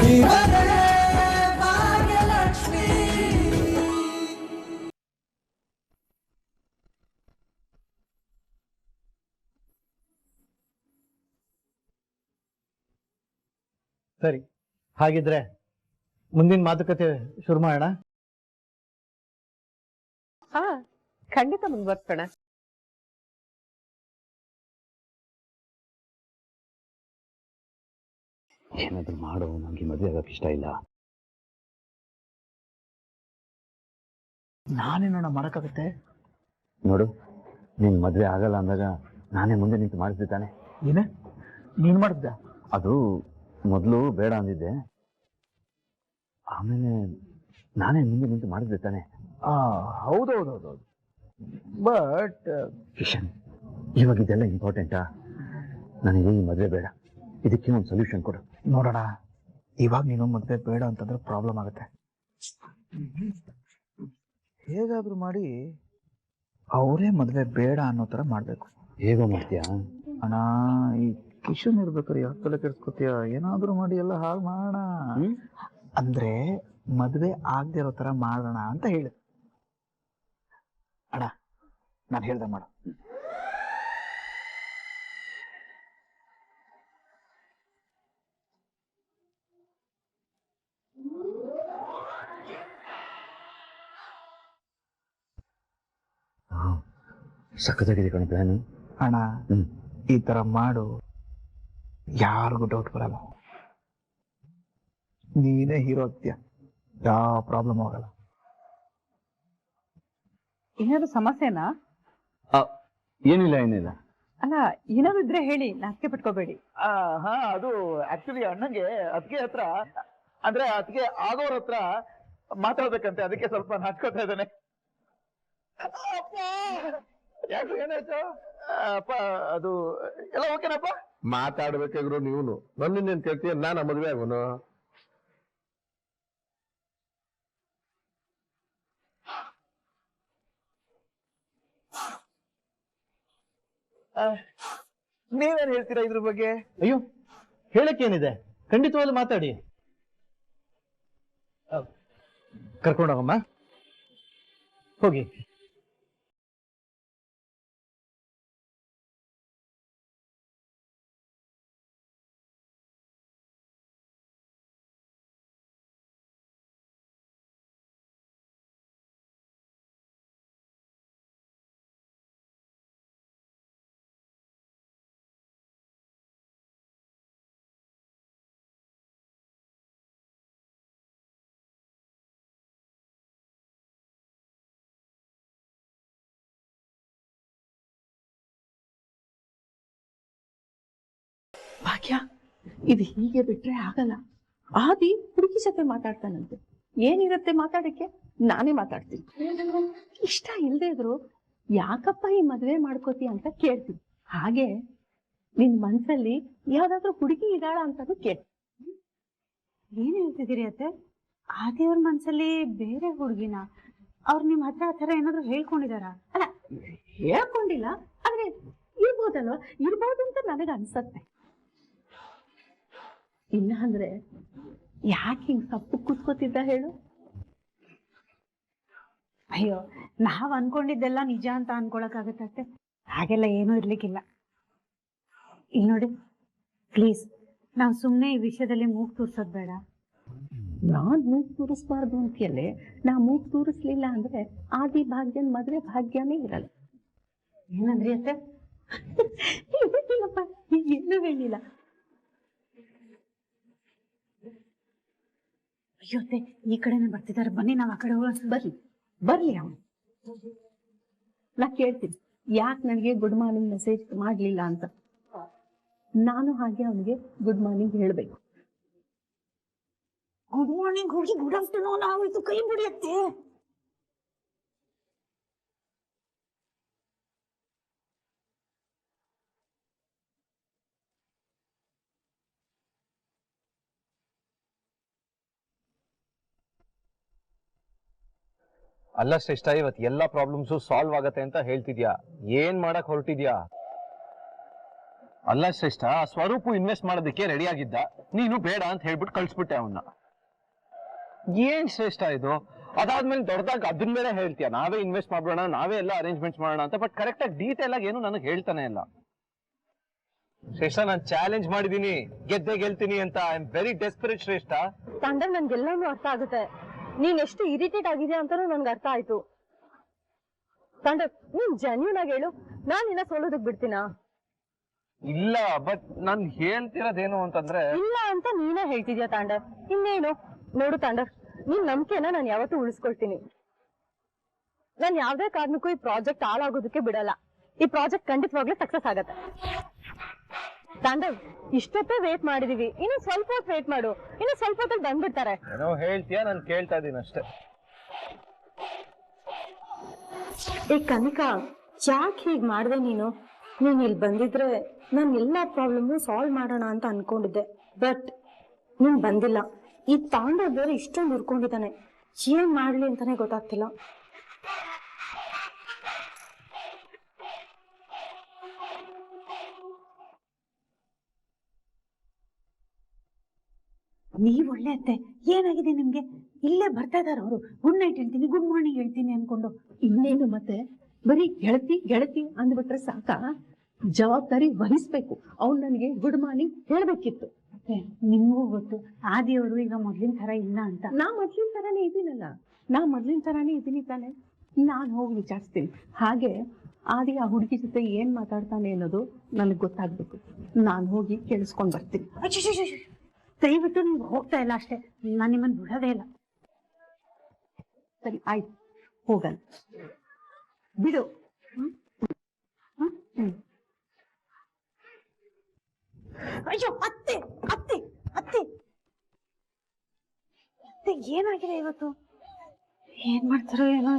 ಸರಿ, ಹಾಗಿದ್ರೆ ಮುಂದಿನ ಮಾತುಕತೆ ಶುರು ಮಾಡೋಣ. ಹಾ, ಖಂಡಿತ ಮುಂದುವರ್ಸೋಣ. ಏನಾದ್ರು ಮಾಡು, ನನಗೆ ಮದುವೆ ಆಗಕ್ಕೆ ಇಷ್ಟ ಇಲ್ಲ. ನಾನೇನೋಣ ಮಾಡಕ್ಕಾಗತ್ತೆ? ನೋಡು, ನಿನ್ ಮದುವೆ ಆಗಲ್ಲ ಅಂದಾಗ ನಾನೇ ಮುಂದೆ ನಿಂತು ಮಾಡಿಸ್ದೆ ತಾನೆ. ಏನೇ ನೀನ್ ಮಾಡಿದ್ದ? ಅದು ಮೊದಲು ಬೇಡ ಅಂದಿದ್ದೆ, ಆಮೇಲೆ ನಾನೇ ಮುಂದೆ ನಿಂತು ಮಾಡಿಸ್ದೆ ತಾನೆ. ಹೌದೌದೌದೌದು. ಬಟ್ ಕಿಶನ್, ಇವಾಗ ಇದೆಲ್ಲ ಇಂಪಾರ್ಟೆಂಟಾ? ನನಗೆ ಈ ಮದುವೆ ಬೇಡ, ಇದಕ್ಕೆ ಒಂದು ಸೊಲ್ಯೂಷನ್ ಕೊಡು. ನೋಡೋಣ, ಇವಾಗ ನೀನು ಮದುವೆ ಬೇಡ ಅಂತಂದ್ರೆ ಪ್ರಾಬ್ಲಮ್ ಆಗುತ್ತೆ. ಹೇಗಾದ್ರೂ ಮಾಡಿ ಅವರೇ ಮದುವೆ ಬೇಡ ಅನ್ನೋ ತರ ಮಾಡ್ಬೇಕು. ಹೇಗೋ ಮಾಡ್ತೀಯಾ ಅಣ್ಣ? ಈ ಕಿಶನ್ ಇರ್ಬೇಕಾರೆ ಯಾಕಲ್ಲ ಕೆಡ್ಸ್ಕೊತೀಯ? ಏನಾದ್ರೂ ಮಾಡಿ ಎಲ್ಲ ಹಾಳು ಮಾಡೋಣ. ಅಂದ್ರೆ ಮದುವೆ ಆಗದೆ ಇರೋ ತರ ಮಾಡೋಣ ಅಂತ ಹೇಳಿ. ಅಣ್ಣ, ನಾನು ಹೇಳ್ದೆ ಮಾಡು. ಸಖತ್ತಾಗಿದೆ ಕಣ ಪ್ಲಾನು. ಅಣ್ಣ, ಈ ತರ ಮಾಡು, ಯಾರಿಗೂ ಡೌಟ್ ಬರಲ್ಲ. ನೀನೇ ಹೀರೋ ಆಗ್ತೀಯ, ಯಾವ ಪ್ರಾಬ್ಲಮ್ ಆಗಲ್ಲ. ಏನಾದ್ರು ಸಮಸ್ಯೆನಾ? ಏನಿಲ್ಲ ಏನಿಲ್ಲ. ಅಲ್ಲ, ಏನಾದ್ರು ಇದ್ರೆ ಹೇಳಿ, ನಾಚಿಕೆ ಪಟ್ಕೋಬೇಡಿ. ಹಾ, ಅದು ಆಕ್ಚುಲಿ ಅಣ್ಣಂಗೆ ಅತ್ತಿಗೆ ಹತ್ರ, ಅಂದ್ರೆ ಅತ್ತಿಗೆ ಆಗೋರ ಹತ್ರ ಮಾತಾಡ್ಬೇಕಂತೆ, ಅದಕ್ಕೆ ಸ್ವಲ್ಪ ನಾಚ್ಕೋತಾ ಇದ್ದಾನೆ. ಯಾಕೆ, ಏನಾಯ್ತು ಅಪ್ಪ? ಅದು ಎಲ್ಲ ಓಕೆನಪ್ಪ? ಮಾತಾಡ್ಬೇಕಾದ್ರು ನೀವನು ನನ್ನೇನ್ ಕೇಳ್ತೀಯ? ನಾನು ಮದುವೆ ಆಗೋನು? ನೀವೇನ್ ಹೇಳ್ತೀರಾ ಇದ್ರ ಬಗ್ಗೆ? ಅಯ್ಯೋ, ಹೇಳಕ್ಕೇನಿದೆ, ಖಂಡಿತವಾಗ್ಲೂ ಮಾತಾಡಿ. ಕರ್ಕೊಂಡೋಗಮ್ಮ, ಹೋಗಿ. ಭಾಗ್ಯ, ಇದು ಹೀಗೆ ಬಿಟ್ರೆ ಆಗಲ್ಲ. ಆದಿ ಹುಡುಗಿ ಜೊತೆ ಮಾತಾಡ್ತಾನಂತೆ. ಏನಿರತ್ತೆ ಮಾತಾಡಕ್ಕೆ? ನಾನೇ ಮಾತಾಡ್ತೀನಿ. ಇಷ್ಟ ಇಲ್ದೇ ಇದ್ರು ಯಾಕಪ್ಪ ಈ ಮದ್ವೆ ಮಾಡ್ಕೋತೀಯ ಅಂತ ಕೇಳ್ತೀನಿ. ಹಾಗೆ ನಿನ್ ಮನ್ಸಲ್ಲಿ ಯಾವ್ದಾದ್ರು ಹುಡುಗಿ ಇದ್ದಾಳ ಅಂತಾನು ಕೇಳಿ. ಏನ್ ಹೇಳ್ತಿದ್ದೀರಿ ಅತ್ತೆ? ಆದಿಯವ್ರ ಮನ್ಸಲ್ಲಿ ಬೇರೆ ಹುಡುಗಿನ? ಅವ್ರು ನಿಮ್ ಹತ್ರ ಆ ಥರ ಏನಾದ್ರು ಹೇಳ್ಕೊಂಡಿದಾರ? ಅಲ್ಲ, ಹೇಳ್ಕೊಂಡಿಲ್ಲ, ಆದ್ರೆ ಇರ್ಬೋದಲ್ವ? ಇರ್ಬೋದು ಅಂತ ನನಗೆ ಅನ್ಸತ್ತೆ. ಇಲ್ಲ ಅಂದ್ರೆ ಯಾಕೆ ಹಿಂಗ್ ಸಪ್ಪು ಕೂತ್ಕೋತಿದ್ದ ಹೇಳು? ಅಯ್ಯೋ, ನಾವ್ ಅನ್ಕೊಂಡಿದ್ದೆಲ್ಲ ನಿಜ ಅಂತ ಅನ್ಕೊಳಕ್ಕಾಗತ್ತೆ? ಹಾಗೆಲ್ಲ ಏನೂ ಇರ್ಲಿಕ್ಕಿಲ್ಲ. ಇಲ್ಲಿ ನೋಡಿ, ಪ್ಲೀಸ್ ನಾವ್ ಸುಮ್ನೆ ಈ ವಿಷಯದಲ್ಲಿ ಮೂಗ್ ತೂರ್ಸೋದ್ ಬೇಡ. ನಾನ್ ಮೂಗ್ ತೂರಿಸ್ಬಾರ್ದು ಅಂತೀಯಲ್ಲೇ. ನಾ ಮೂಗ್ ತೂರಿಸ್ಲಿಲ್ಲ ಅಂದ್ರೆ ಆದಿ ಭಾಗ್ಯನ್ ಮದ್ವೆ ಭಾಗ್ಯನೇ ಇರಲ್ಲ. ಏನಂದ್ರಿ ಅತ್ತೆ? ಇಲ್ಲಪ್ಪ, ಏನೂ ಹೇಳಿಲ್ಲ. ಅಯ್ಯೋ ಅತ್ತೆ, ಈ ಕಡೆನೆ ಬರ್ತಿದಾರೆ, ಬನ್ನಿ ನಾವ್ ಆ ಕಡೆ ಹೋಗೋಣ. ಬರ್ಲಿ ಅವನು. ನಾ ಕೇಳ್ತೀನಿ, ಯಾಕೆ ನನಗೆ ಗುಡ್ ಮಾರ್ನಿಂಗ್ ಮೆಸೇಜ್ ಮಾಡ್ಲಿಲ್ಲ ಅಂತ. ನಾನು ಹಾಗೆ ಅವನಿಗೆ ಗುಡ್ ಮಾರ್ನಿಂಗ್ ಹೇಳ್ಬೇಕು. ಗುಡ್ ಮಾರ್ನಿಂಗ್ ಹೋಗಿ ಗುಡ್ ಆಫ್ಟರ್ನೂನ್ ಆಗೋಯ್ತು, ಕೈ ಬಿಡಿಯತ್ತೆ. ಅಲ್ಲ ಶ್ರೇಷ್ಠ, ಇವತ್ತು ಎಲ್ಲಾ ಪ್ರಾಬ್ಲಮ್ಸು ಸಾಲ್ವ್ ಆಗತ್ತೆ ಅಂತ ಹೇಳ್ತಿದ್ಯಾ, ಏನ್ ಮಾಡಕ್ ಹೊರಟಿದ್ಯಾ? ಅಲ್ಲ ಶ್ರೇಷ್ಠ, ಸ್ವರೂಪು ಇನ್ವೆಸ್ಟ್ ಮಾಡೋದಕ್ಕೆ ರೆಡಿ ಆಗಿದ್ದ, ನೀನು ಬೇಡ ಅಂತ ಹೇಳ್ಬಿಟ್ಟು ಕಳ್ಸ್ಬಿಟ್ಟೆ ಅವನ್ನ. ಏನ್ ಶ್ರೇಷ್ಠ ಇದು? ಅದಾದ್ಮೇಲೆ ದೊಡ್ಡದಾಗ ಅದನ್ನ ಬೇರೆ ಹೇಳ್ತೀಯ, ನಾವೇ ಇನ್ವೆಸ್ಟ್ ಮಾಡೋಣ, ನಾವೇ ಎಲ್ಲ ಅರೇಂಜ್ಮೆಂಟ್ಸ್ ಮಾಡೋಣ ಅಂತ. ಬಟ್ ಕರೆಕ್ಟ್ ಆಗಿ ಡೀಟೇಲ್ ಆಗಿ ಏನು ನನಗೆ ಹೇಳ್ತಾನೆ ಇಲ್ಲ. ಶ್ರೇಷ್ಠ, ನಾನು ಚಾಲೆಂಜ್ ಮಾಡಿದೀನಿ, ಗೆದ್ದೆ ಗೆಲ್ತೀನಿ ಅಂತ. ಐ ಆಮ್ ವೆರಿ ಡೆಸ್ಪರೇಟ್ ಶ್ರೇಷ್ಠ. ತಾಂಡವ್ ನನ್ಗೆಲ್ಲಾನು ಅರ್ಥ ಆಗುತ್ತೆ. ನೀನ್ ಎಷ್ಟು ಇರಿಟೇಟ್ ಆಗಿದ್ಯಾ ಅಂತಾನು ನನ್ಗೆ ಅರ್ಥ ಆಯ್ತು. ತಾಂಡವ್, ನೀನ್ ಜೆನ್ಯೂನ್ ಆಗಿ ಹೇಳು, ನಾನ್ ನಿನ್ನ ಸೋಲೋದಕ್ ಬಿಡ್ತೀನಾ? ಇಲ್ಲ, ಬಟ್ ನಾನ್ ಹೇಳ್ತಿರೋದೇನು ಅಂತಂದ್ರೆ, ಇಲ್ಲ ಅಂತ ನೀನೇ ಹೇಳ್ತಿದ್ಯಾ ತಾಂಡವ್. ಇನ್ನೇನು ನೋಡು ತಾಂಡವ್, ನಿನ್ ನಂಬಿಕೆನ ನಾನು ಯಾವತ್ತೂ ಉಳಿಸ್ಕೊಳ್ತೀನಿ. ನಾನ್ ಯಾವ್ದೇ ಕಾರಣಕ್ಕೂ ಈ ಪ್ರಾಜೆಕ್ಟ್ ಹಾಳಾಗೋದಕ್ಕೆ ಬಿಡಲ್ಲ. ಈ ಪ್ರಾಜೆಕ್ಟ್ ಖಂಡಿತವಾಗ್ಲೂ ಸಕ್ಸಸ್ ಆಗತ್ತೆ. ತಾಂಡವ್, ಇಷ್ಟೊತ್ತೇ ವೇಟ್ ಮಾಡಿದೀವಿ, ಇನ್ನು ಸ್ವಲ್ಪ ಹೊತ್ತು ವೇಟ್ ಮಾಡು, ಇನ್ನು ಸ್ವಲ್ಪ ಹೊತ್ತಲ್ಲಿ ಬಂದ್ಬಿಡ್ತಾರೆ. ಏನೋ ಹೇಳ್ತೀಯ, ನಾನು ಕೇಳ್ತಾ ಇದೀನಿ ಅಷ್ಟೇ. ಏ ಕನಿಕಾ, ಯಾಕೆ ಹೀಗ್ ಮಾಡ್ದೆ ನೀನು? ನೀನ್ ಇಲ್ಲಿ ಬಂದಿದ್ರೆ ನಾನು ಎಲ್ಲಾ ಪ್ರಾಬ್ಲಮ್ ಸಾಲ್ವ್ ಮಾಡೋಣ ಅಂತ ಅನ್ಕೊಂಡಿದ್ದೆ. ಬಟ್ ನೀನ್ ಬಂದಿಲ್ಲ. ಈ ತಾಂಡವ್ ಬೇರೆ ಇಷ್ಟೊಂದು ಹುರ್ಕೊಂಡಿದ್ದಾನೆ, ಏನ್ ಮಾಡ್ಲಿ ಅಂತಾನೆ ಗೊತ್ತಾಗ್ತಿಲ್ಲ. ನೀವ್ ಒಳ್ಳೆ ಅತ್ತೆ, ಏನಾಗಿದೆ ನಿಮ್ಗೆ? ಇಲ್ಲೇ ಬರ್ತಾ ಇದಾರ ಅವರು. ಗುಡ್ ನೈಟ್ ಹೇಳ್ತೀನಿ, ಗುಡ್ ಮಾರ್ನಿಂಗ್ ಹೇಳ್ತೀನಿ ಅನ್ಕೊಂಡು. ಇನ್ನೇನು ಮತ್ತೆ ಬರೀ ಗೆಳತಿ ಗೆಳತಿ ಅಂದ್ಬಿಟ್ರೆ ಸಾಕ? ಜವಾಬ್ದಾರಿ ವಹಿಸ್ಬೇಕು. ಅವ್ನು ನನಗೆ ಗುಡ್ ಮಾರ್ನಿಂಗ್ ಹೇಳ್ಬೇಕಿತ್ತು. ನಿಮ್ಗೂ ಗೊತ್ತು ಆದಿಯವರು ಈಗ ಮೊದ್ಲಿನ ತರ ಇಲ್ಲ ಅಂತ. ನಾ ಮೊದ್ಲಿನ ತರಾನೇ ಇದ್ದೀನಿ ತಾನೆ. ನಾನು ಹೋಗಿ ವಿಚಾರಿಸ್ತೀನಿ. ಹಾಗೆ ಆದಿ ಆ ಹುಡುಗಿ ಜೊತೆ ಏನ್ ಮಾತಾಡ್ತಾನೆ ಅನ್ನೋದು ನನಗೆ ಗೊತ್ತಾಗ್ಬೇಕು. ನಾನು ಹೋಗಿ ಕೇಳಿಸ್ಕೊಂಡ್ ಬರ್ತೀನಿ. ದಯವಿಟ್ಟು ನೀವು ಹೋಗ್ತಾ ಇಲ್ಲ ಅಷ್ಟೇ, ನಾನು ನಿಮ್ಮನ್ನ ಬಿಡೋದೇ ಇಲ್ಲ. ಸರಿ ಆಯ್ತು, ಹೋಗಲ್ಲ ಬಿಡು. ಅಯ್ಯೋ ಅತ್ತೆ ಅತ್ತೆ ಅತ್ತೆ ಅತ್ತೆ, ಏನಾಗಿದೆ ಇವತ್ತು? ಏನ್ ಮಾಡ್ತಾರೋ ಏನೋ.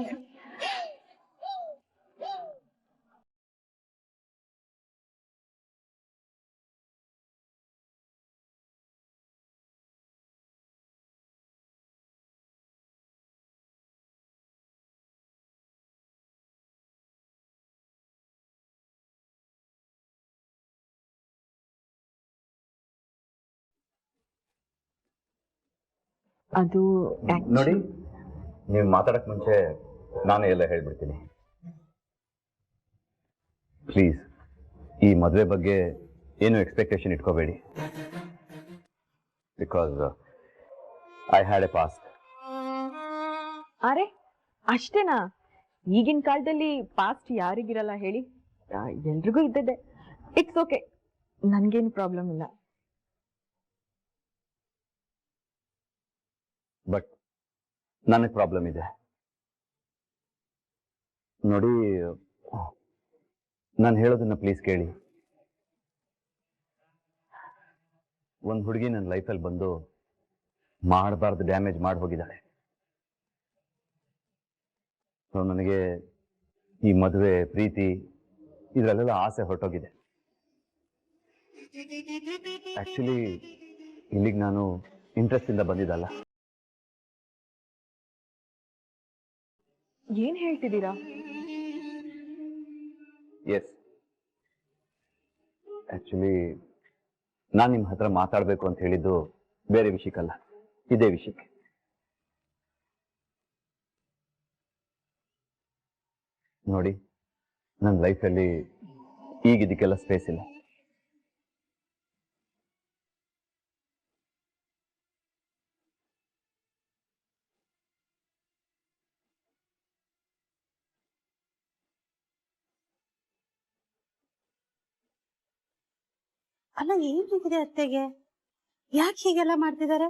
ಅದು ನೋಡಿ, ನೀವು ಮಾತಾಡಕ್ ಮುಂಚೆ ನಾನೇ ಎಲ್ಲ ಹೇಳ್ಬಿಡ್ತೀನಿ. ಪ್ಲೀಸ್, ಈ ಮದುವೆ ಬಗ್ಗೆ ಏನು ಎಕ್ಸ್ಪೆಕ್ಟೇಷನ್ ಇಟ್ಕೋಬೇಡಿ. Because I had a past. ಅರೆ ಅಷ್ಟೇನಾ? ಈಗಿನ ಕಾಲದಲ್ಲಿ ಪಾಸ್ಟ್ ಯಾರಿಗಿರಲ್ಲ ಹೇಳಿ? ಎಲ್ರಿಗೂ ಇದ್ದದೆ. ಇಟ್ಸ್ ಓಕೆ, ನನ್ಗೇನು ಪ್ರಾಬ್ಲಮ್ ಇಲ್ಲ. ಬಟ್ ನನಗೆ ಪ್ರಾಬ್ಲಮ್ ಇದೆ. ನೋಡಿ, ನಾನು ಹೇಳೋದನ್ನ ಪ್ಲೀಸ್ ಕೇಳಿ. ಒಂದು ಹುಡುಗಿ ನನ್ನ ಲೈಫಲ್ಲಿ ಬಂದು ಮಾಡಬಾರ್ದು ಡ್ಯಾಮೇಜ್ ಮಾಡಿ ಹೋಗಿದ್ದಾಳೆ. ಸೊ ನನಗೆ ಈ ಮದುವೆ, ಪ್ರೀತಿ ಇದರಲ್ಲೆಲ್ಲ ಆಸೆ ಹೊರಟೋಗಿದೆ. ಆಕ್ಚುಲಿ ಇಲ್ಲಿಗೆ ನಾನು ಇಂಟ್ರೆಸ್ಟ್ ಇಂದ ಬಂದಿದ್ದಲ್ಲ. ಏನ್ ಹೇಳ್ತಿದ್ದೀರಾ? ಎಸ್, ಆಕ್ಚುಲಿ ನಾನು ನಿಮ್ಮ ಹತ್ರ ಮಾತಾಡಬೇಕು ಅಂತ ಹೇಳಿದ್ದು ಬೇರೆ ವಿಷಯಕ್ಕಲ್ಲ, ಇದೇ ವಿಷಯಕ್ಕೆ. ನೋಡಿ, ನನ್ನ ಲೈಫಲ್ಲಿ ಈಗ ಇದಕ್ಕೆಲ್ಲ ಸ್ಪೇಸ್ ಇಲ್ಲ. ಅಲ್ಲ, ಏನಿದೆ ಅತ್ತೆಗೆ? ಯಾಕೆ ಹೀಗೆಲ್ಲ ಮಾಡ್ತಿದ್ದಾರೆ?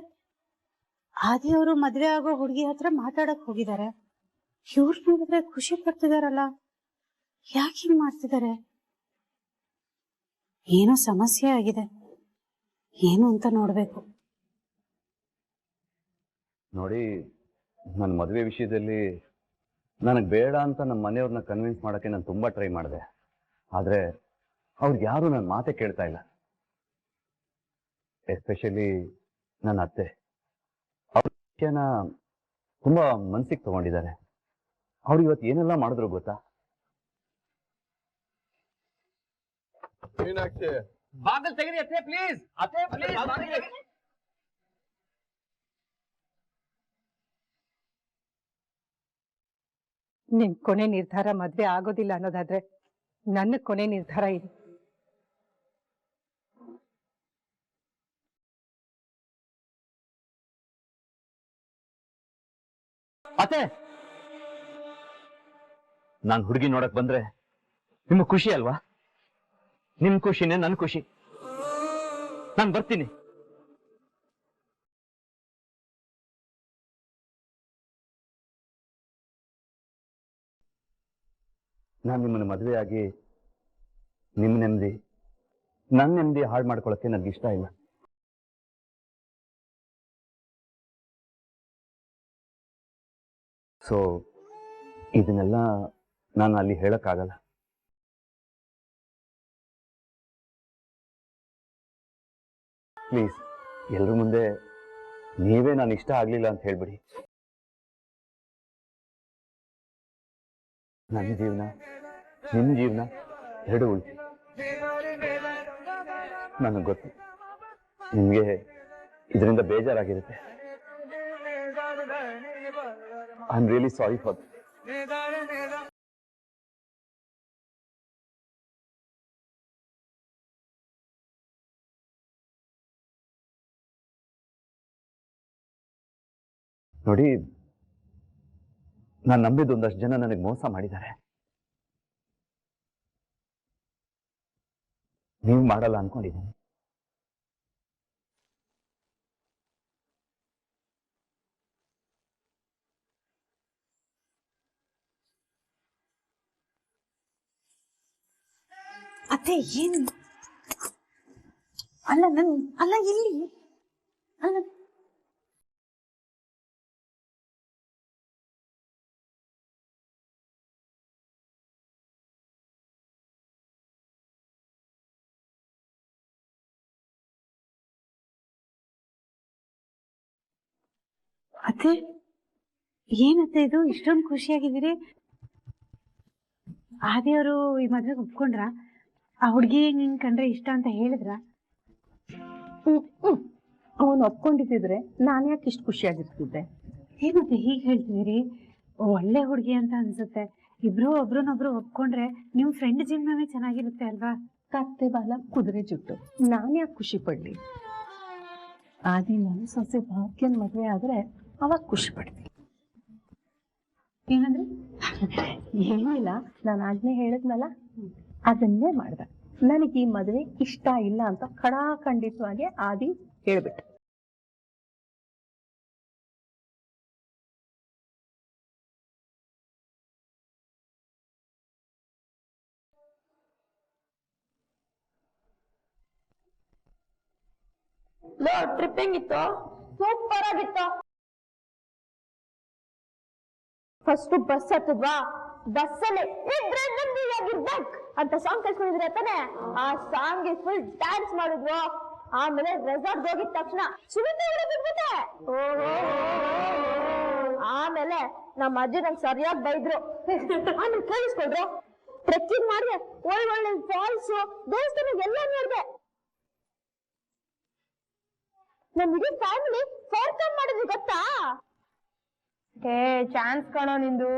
ಆದಿಯವರು ಮದ್ವೆ ಆಗೋ ಹುಡುಗಿ ಹತ್ರ ಮಾತಾಡಕ್ ಹೋಗಿದ್ದಾರೆ. ಇವ್ರು ನೋಡಿದ್ರೆ ಖುಷಿ ಪಡ್ತಿದಾರಲ್ಲ, ಯಾಕೆ ಹಿಂಗ್ ಮಾಡ್ತಿದ್ದಾರೆ? ಏನೋ ಸಮಸ್ಯೆ ಆಗಿದೆ, ಏನು ಅಂತ ನೋಡ್ಬೇಕು. ನೋಡಿ, ನನ್ನ ಮದುವೆ ವಿಷಯದಲ್ಲಿ ನನಗೆ ಬೇಡ ಅಂತ ನಮ್ಮ ಮನೆಯವ್ರನ್ನ ಕನ್ವಿನ್ಸ್ ಮಾಡೋಕ್ಕೆ ನಾನು ತುಂಬ ಟ್ರೈ ಮಾಡಿದೆ. ಆದರೆ ಅವ್ರಿಗೆ ಯಾರೂ ನನ್ನ ಮಾತೇ ಕೇಳ್ತಾ ಇಲ್ಲ. ಎಸ್ಪೆಷಲಿ ನನ್ನ ಅತ್ತೆ. ಅವ್ರ ವಿಷಯನ ತುಂಬ ಮನಸ್ಸಿಗೆ ತಗೊಂಡಿದ್ದಾರೆ. ಅವ್ರು ಇವತ್ತು ಏನೆಲ್ಲ ಮಾಡಿದ್ರು ಗೊತ್ತಾ? ಮೀನಾಕ್ಷಿ, ಬಾಗಲ್ ತೆಗೀರಿ ಅತ್ತೆ ಪ್ಲೀಸ್, ಅತ್ತೆ ಪ್ಲೀಸ್. ನಿನ್ ಕೊನೆ ನಿರ್ಧಾರ ಮದ್ವೆ ಆಗೋದಿಲ್ಲ ಅನ್ನೋದಾದ್ರೆ ನನ್ನ ಕೊನೆ ನಿರ್ಧಾರ ಇದೆ. ಅತ್ತೆ, ನಾನ್ ಹುಡುಗಿ ನೋಡಕ್ ಬಂದ್ರೆ ನಿಮ್ಗೆ ಖುಷಿ ಅಲ್ವಾ? ನಿಮ್ ಖುಷಿನೇ ನನ್ ಖುಷಿ. ನಾನ್ ಬರ್ತೀನಿ. ನಾನು ನಿಮ್ಮನ್ನ ಮದುವೆಯಾಗಿ ನಿಮ್ ನೆಮ್ಮದಿ, ನನ್ನ ನೆಮ್ಮದಿ ಹಾಳು ಮಾಡ್ಕೊಳಕ್ಕೆ ನನ್ಗೆ ಇಷ್ಟ ಇಲ್ಲ. ಸೊ ಇದನ್ನೆಲ್ಲ ನಾನು ಅಲ್ಲಿ ಹೇಳಕ್ಕಾಗಲ್ಲ. ಪ್ಲೀಸ್, ಎಲ್ರ ಮುಂದೆ ನೀವೇ ನಾನು ಇಷ್ಟ ಆಗ್ಲಿಲ್ಲ ಅಂತ ಹೇಳ್ಬಿಡಿ. ನನ್ನ ಜೀವನ, ನಿಮ್ ಜೀವನ ಎರಡು ಉಳಿಸಿ. ನನಗೆ ಗೊತ್ತು ನಿಮ್ಗೆ ಇದರಿಂದ ಬೇಜಾರಾಗಿರುತ್ತೆ. I am really sorry for ನೋಡಿ, ನಾನು ನಂಬಿದ ಒಂದಷ್ಟು ಜನ ನನಗೆ ಮೋಸ ಮಾಡಿದ್ದಾರೆ. ನೀವು ಮಾಡಲ್ಲ ಅನ್ಕೊಂಡಿದ್ದೀನಿ. ಅತ್ತೆ ಏನು ಅಲ್ಲ ಇಲ್ಲಿ ಅಲ್ಲ ಅತ್ತೆ, ಏನತ್ತೆ ಇದು ಇಷ್ಟೊಂದು ಖುಷಿಯಾಗಿದ್ದೀರಿ? ಆದಿಯವರು ಈ ಮದ್ವೆಗೆ ಒಪ್ಕೊಂಡ್ರ? ಆ ಹುಡ್ಗಿ ನಿನ್ ಕಂಡ್ರೆ ಇಷ್ಟ ಅಂತ ಹೇಳಿದ್ರ? ಅವನು ಒಪ್ಕೊಂಡಿದ್ರೆ ನಾನು ಯಾಕೆ ಇಷ್ಟು ಖುಷಿಯಾಗಿರ್ತಿದ್ದೆ? ಏನತ್ತೆ ಹೀಗೆ ಹೇಳ್ತಿದ್ದೀರಿ? ಒಳ್ಳೆ ಹುಡ್ಗಿ ಅಂತ ಅನ್ಸುತ್ತೆ. ಇಬ್ರು ಒಬ್ರನ್ನೊಬ್ರು ಒಪ್ಕೊಂಡ್ರೆ ನಿಮ್ ಫ್ರೆಂಡ್ ಜೀವನನೇ ಚೆನ್ನಾಗಿರುತ್ತೆ ಅಲ್ವಾ? ಕತ್ತೆ ಬಾಲ ಕುದುರೆ ಜುಟ್ಟು, ನಾನು ಯಾಕೆ ಖುಷಿ ಪಡ್ಲಿ? ಆದಿ ನಾನು ಸೊಸೆ ಭಾಗ್ಯನ್ ಮದ್ವೆ ಆದ್ರೆ ಅವಾಗ ಖುಷಿ ಪಡ್ತೀನಿ. ಏನಂದ್ರೆ? ಏನಿಲ್ಲ, ನಾನು ಆಜ್ಞೆ ಹೇಳಿದ್ನಲ್ಲ ಅದನ್ನೇ ಮಾಡ್ದ. ನನಗೆ ಈ ಮದುವೆ ಇಷ್ಟ ಇಲ್ಲ ಅಂತ ಖಡಾಖಂಡಿತವಾಗಿ ಆದಿ ಹೇಳ್ಬಿಟ್ಟು. ಟ್ರಿಪ್ ಹೆಂಗಿತ್ತು? ಸೂಪರ್ ಆಗಿತ್ತು. ಫಸ್ಟ್ ಬಸ್ ಹತ್ತದ್ವಾ, ಬಸ್ಸಲ್ಲಿ ಇರ್ಬೇಕು ಅಂತ ಸಾಂಗ್ ಕಳ್ಸ್ಕೊಂಡಿದ್ರೆ ತಾನೆ. ಆ ಸಾಂಗ್ ಫುಲ್ ಡ್ಯಾನ್ಸ್ ಮಾಡಿದ್ವು. ಆಮೇಲೆ ರೆಸಾರ್ಟ್ ಹೋಗಿದ ತಕ್ಷಣ ಬಿಟ್ಬಿಟ್ಟೆ. ಆಮೇಲೆ ನಮ್ಮ ಅಜ್ಜಿ ನಂಗೆ ಸರಿಯಾಗಿ ಬೈದ್ರು. ಆಮೇಲೆ ಕೇಳಿಸ್ಕೊಂಡ್ರು. ಟ್ರೆಕ್ಕಿಂಗ್ ಮಾಡಿ ಒಳ್ಳೆ ಫಾಲ್ಸ್, ದೇವಸ್ಥಾನ ಎಲ್ಲ ನೋಡ್ದೆ. ನಮ್ ಇಡೀ ಫ್ಯಾಮಿಲಿ ಫೋರ್ಕಮ್ ಮಾಡಿದ್ವಿ ಗೊತ್ತಾ? ಚಾನ್ಸ್ ಕಾಣೋ ನಿಂದು.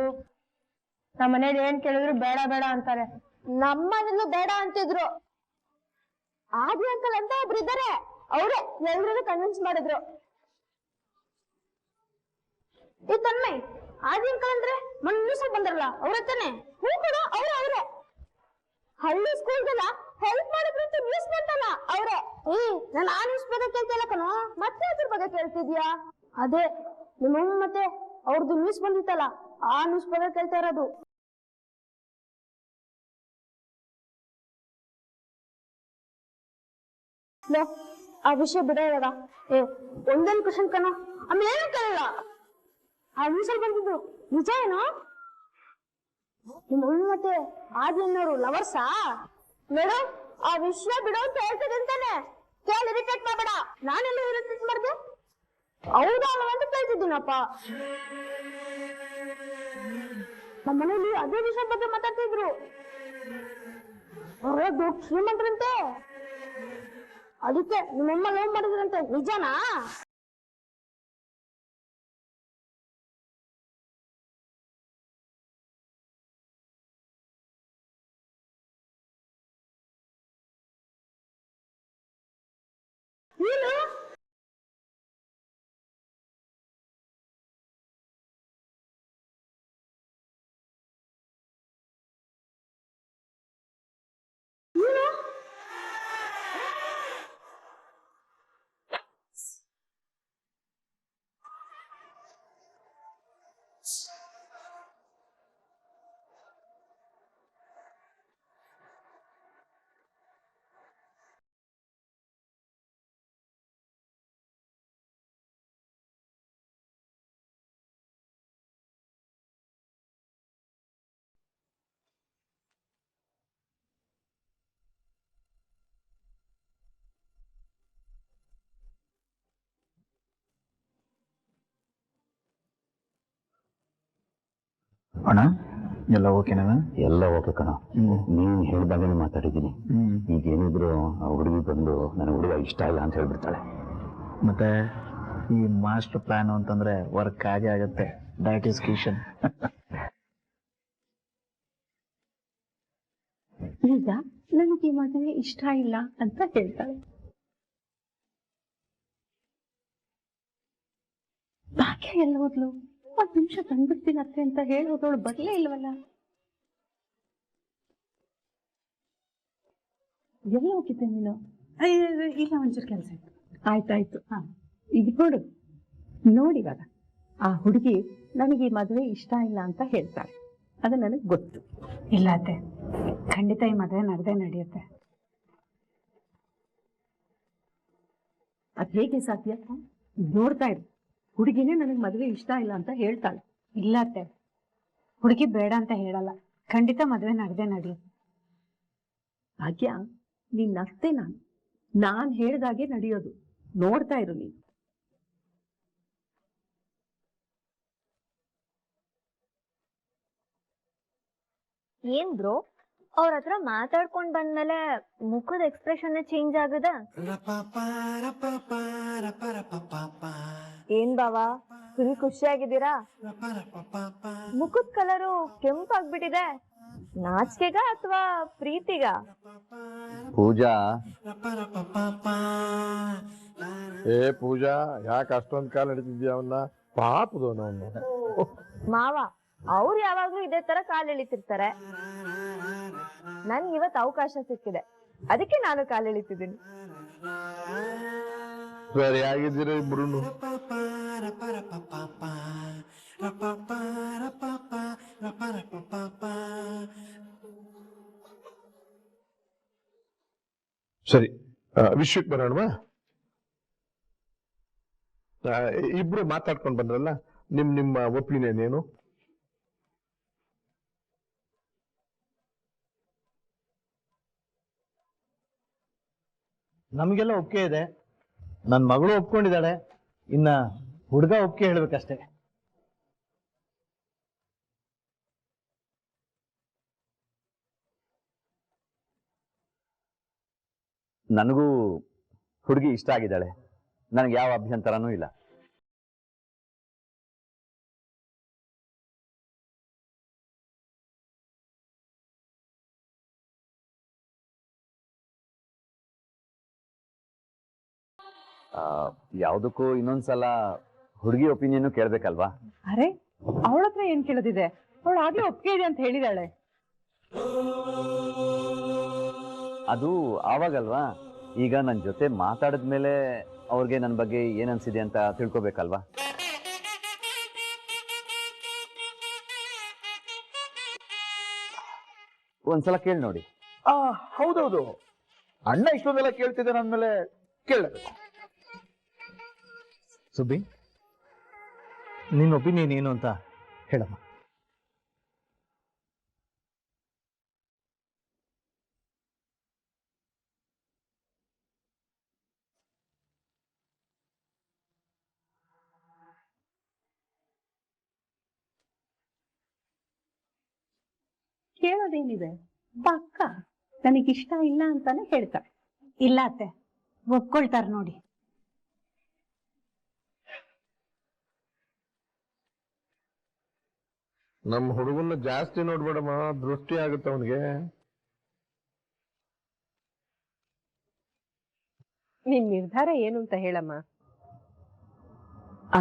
ನಮ್ಮ ಮನೇಲಿ ಏನ್ ಕೇಳಿದ್ರು ಬೇಡ ಬೇಡ ಅಂತಾರೆ. ನಮ್ಮನೇಲೂ ಬೇಡ ಅಂತಿದ್ರು. ಆದಿ ಅಂಕಲ್ ಅಂತ ಒಬ್ರು ಇದ್ದಾರೆ, ಅವರೇ ಎಲ್ರೂ ಕನ್ವಿನ್ಸ್ ಮಾಡಿದ್ರು. ಈ ತನ್ಮಯ್, ಆದಿ ಅಂಕಲ್ ಅಂದ್ರೆ ಮನ್ಯೂಸ ಬಂದ್ರಲ್ಲ ಅವ್ರ ತಾನೆ? ಹೂ ಕೂಡ ಅವ್ರೆ. ಹಳ್ಳಿ ಸ್ಕೂಲ್ಗೆಲ್ಲ ಹೆಲ್ಪ್ ಮಾಡಿದ್ರು ಅಂತ ನ್ಯೂಸ್ ಬಂತಲ್ಲ ಅವ್ರೆ. ನಾನು ಆ ನ್ಯೂಸ್ ಬಗ್ಗೆ ಕೇಳ್ತಿಲ್ಲ ಕಣೋ, ಮತ್ತೆ ಅದ್ರ ಬಗ್ಗೆ ಕೇಳ್ತಿದ್ಯಾ? ಅದೇ ನಿಮ್ಮ ಮತ್ತೆ ಅವ್ರದ್ದು ನ್ಯೂಸ್ ಬಂದಿತ್ತಲ್ಲ, ಆ ನ್ಯೂಸ್ ಬಗ್ಗೆ ಕೇಳ್ತಾ ಇರೋದು. ಆ ವಿಷಯ ಬಿಡ ಇವಾಗ. ಒಂದೊಂದು ಕ್ವಶನ್ ಕಣೋ, ಆಮೇಲೆ ಏನು ಕೇಳಲ್ಲ. ಆ ನ್ಯೂಸಲ್ಲಿ ಬಂದಿದ್ದು ನಿಜ ಏನೋ? ನಿಮ್ಮ ಮತ್ತೆ ಆದ್ಮೇಲೆ ಲವರ್ಸಾ? ನೋಡು, ಆ ವಿಷಯ ಬಿಡೋ ಅಂತ ಹೇಳ್ತದೆ ಅಂತಾನೆ. ಕೇಳಿ ಇರಿಟೇಟ್ ಮಾಡಬೇಡ. ನಾನೆಲ್ಲ ಇರಿಟೇಟ್ ಮಾಡ್ದೆ? ಹೌದಾ ಅಲ್ವಾ ಅಂತ ಕೇಳ್ತಿದ್ದೀನಪ್ಪ. ನಮ್ಮ ಮನೇಲಿ ಅದೇ ವಿಷಯ ಬಗ್ಗೆ ಮಾತಾಡ್ತಿದ್ರು. ಅವ್ರ ದೊಡ್ಡ ಶ್ರೀಮಂತರಂತೆ. ಅದಕ್ಕೆ ನಿಮ್ಮಮ್ಮ ಲವ್ ಮಾಡಿದ್ರಂತೆ ನಿಜನಾ? ಅಣ್ಣ ಎಲ್ಲ ಓಕೆನಾ? ಎಲ್ಲ ಓಕೆ ಕಣ. ನೀನ್ ಹೇಳ್ದಾಗನೇ ಮಾತಾಡಿದ್ದೀನಿ. ಈಗೇನಿದ್ರು ಆ ಹುಡುಗಿ ಬಂದು ನನ್ನ ಹುಡುಗ ಇಷ್ಟ ಇಲ್ಲ ಅಂತ ಹೇಳ್ಬಿಡ್ತಾಳೆ. ಮತ್ತೆ ಈ ಮಾಸ್ಟರ್ ಪ್ಲಾನ್ ಅಂತಂದ್ರೆ ವರ್ಕ್ ಆಗೇ ಆಗತ್ತೆ. That is Kishan. ಈಗ ನನಗೆ ಈ ಮದುವೆ ಇಷ್ಟ ಇಲ್ಲ ಅಂತ ಹೇಳ್ತಾಳೆ. ಭಾಗ್ಯ ಎಲ್ಲ ಹೋದ್ಲು? 1 ನಿಮಿಷ ಬಂದ್ಬಿಡ್ತೀನಿ ಅತ್ತೆ ಅಂತ ಹೇಳಿ ಹೋದವಳು ಬರ್ಲೇ ಇಲ್ವಲ್ಲ. ಎಲ್ಲ ಹೋಗಿದ್ದೆ ನೀನು? ಇಲ್ಲ, ಒಂಚೂರು ಕೆಲಸ ಇತ್ತು. ಆಯ್ತಾಯ್ತು. ಈಗ ನೋಡಿವಾಗ ಆ ಹುಡುಗಿ ನನಗೆ ಈ ಮದುವೆ ಇಷ್ಟ ಇಲ್ಲ ಅಂತ ಹೇಳ್ತಾಳೆ. ಅದು ನನಗೆ ಗೊತ್ತು. ಇಲ್ಲ ಅತ್ತೆ, ಖಂಡಿತ ಈ ಮದುವೆ ನಡೆಯುತ್ತೆ. ಅದ್ ಹೇಗೆ ಸಾಧ್ಯ? ನೋಡ್ತಾ ಇರು, ಹುಡುಗಿನೇ ನನಗೆ ಮದುವೆ ಇಷ್ಟ ಇಲ್ಲ ಅಂತ ಹೇಳ್ತಾಳೆ. ಇಲ್ಲ ಅತ್ತೆ, ಹುಡುಗಿ ಬೇಡ ಅಂತ ಹೇಳಲ್ಲ. ಖಂಡಿತ ಮದುವೆ ನಡೆಯುತ್ತೆ. ಭಾಗ್ಯ, ನೀನ್ ಅಷ್ಟೇ. ನಾನ್ ಹೇಳ್ದಾಗೆ ನಡೆಯೋದು. ನೋಡ್ತಾ ಇರು ನೀನು. ಏನ್ ಬ್ರೋ, ಅವ್ರ ಹತ್ರ ಮಾತಾಡ್ಕೊಂಡ್ ಬಂದ್ಮೇಲೆ ಮುಖದ ಎಕ್ಸ್ಪ್ರೆಷನ್ ಚೇಂಜ್ ಆಗದ? ಏನ್ ಬಾವಾ, ಫುಲ್ ಖುಷಿಯಾಗಿದ್ದೀರಾ? ಮುಖದ ಕಲರು ಕೆಂಪಾಗ್ಬಿಟ್ಟಿದೆ. ನಾಚಿಕೆಗ ಅಥವಾ ಪ್ರೀತಿಗ? ಪೂಜಾ, ಪೂಜಾ, ಯಾಕೆ ಅಷ್ಟೊಂದ್ ಕಾಲ ನಡೀತಿದ್ಯಾ? ಅವನ್ನ ಪಾಪದವನ ಅವನ್ನ. ಮಾವ, ಅವ್ರು ಯಾವಾಗ್ಲೂ ಇದೇ ತರ ಕಾಲ್ ಎಳಿತಿರ್ತಾರೆ. ನನ್ಗೆ ಇವತ್ತು ಅವಕಾಶ ಸಿಕ್ಕಿದೆ, ಅದಕ್ಕೆ ನಾನು ಕಾಲ್ ಎಳಿತಿದ್ದೀನಿ. ಸರಿ ಆಗಿದ್ದೀರ ಇಬ್ರು. ಸರಿ, ವಿಷಯಕ್ಕೆ ಬರೋಣವಾ? ಇಬ್ರು ಮಾತಾಡ್ಕೊಂಡು ಬಂದ್ರಲ್ಲ, ನಿಮ್ಮ ಒಪಿನಿಯನ್ ಏನು? ನಮಗೆಲ್ಲ ಒಪ್ಪಿಗೆ ಇದೆ. ನನ್ನ ಮಗಳು ಒಪ್ಕೊಂಡಿದ್ದಾಳೆ. ಇನ್ನ ಹುಡುಗ ಒಪ್ಪಿಗೆ ಹೇಳ್ಬೇಕಷ್ಟೇ. ನನಗೂ ಹುಡುಗಿ ಇಷ್ಟ ಆಗಿದ್ದಾಳೆ. ನನಗೆ ಯಾವ ಅಭ್ಯಂತರನೂ ಇಲ್ಲ. ಯಾವುದಕ್ಕೂ ಇನ್ನೊಂದ್ಸಲ ಹುಡುಗಿ ಒಪಿನಿಯನ್ ಕೇಳ್ಬೇಕಲ್ವಾ? ಅರೆ, ಅವಳ ಹತ್ರ ಏನ್ ಕೇಳೋದಿದೆ? ಅವಳು ಆಗ್ಲೇ ಒಪ್ಪಿಗೆ ಇದೆ ಅಂತ ಹೇಳಿದಾಳೆ. ಅದು ಆವಾಗಲ್ವಾ? ಈಗ ನನ್ನ ಜೊತೆ ಮಾತಾಡಿದ್ಮೇಲೆ ಅವ್ರಿಗೆ ನನ್ನ ಬಗ್ಗೆ ಏನ್ ಅನ್ಸಿದೆ ಅಂತ ತಿಳ್ಕೊಬೇಕಲ್ವಾ? ಒಂದ್ಸಲ ಕೇಳಿ ನೋಡಿ. ಹೌದೌದು, ಅಣ್ಣ ಇಷ್ಟೊಂದೆಲ್ಲ ಕೇಳ್ತಿದ್ದೆ ಅಂದ್ಮೇಲೆ ಕೇಳಬೇಕು. ಸುಬ್ಬಿ, ನಿನ್ನ ಒಪಿನಿಯನ್ ಏನು ಅಂತ ಹೇಳಮ್ಮ. ಕೇಳೋದೇನಿದೆ? ಪಕ್ಕ ನನಗಿಷ್ಟ ಇಲ್ಲ ಅಂತಾನೆ ಹೇಳ್ತಾಳೆ. ಇಲ್ಲ ಅತ್ತೆ, ಒಪ್ಕೊಳ್ತಾರ ನೋಡಿ. ನಮ್ಮ ಹುಡುಗನ್ನ ಜಾಸ್ತಿ ನೋಡ್ಬೇಡಮ್ಮ, ದೃಷ್ಟಿ ಆಗುತ್ತೆ ಅವನಿಗೆ. ನಿನ್ ನಿರ್ಧಾರ ಏನು ಅಂತ ಹೇಳಮ್ಮ.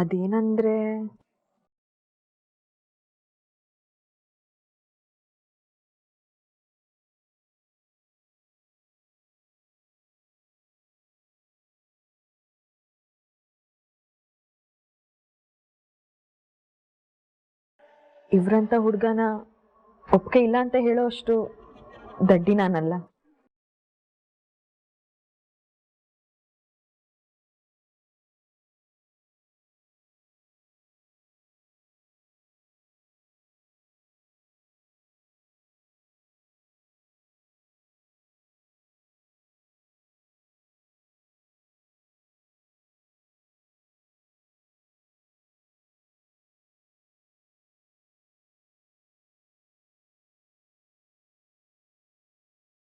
ಅದೇನಂದ್ರೆ ಇವ್ರಂತ ಹುಡ್ಗನ ಒಪ್ಕೆ ಇಲ್ಲ ಅಂತ ಹೇಳೋ ಅಷ್ಟು ದಡ್ಡಿ ನಾನಲ್ಲ.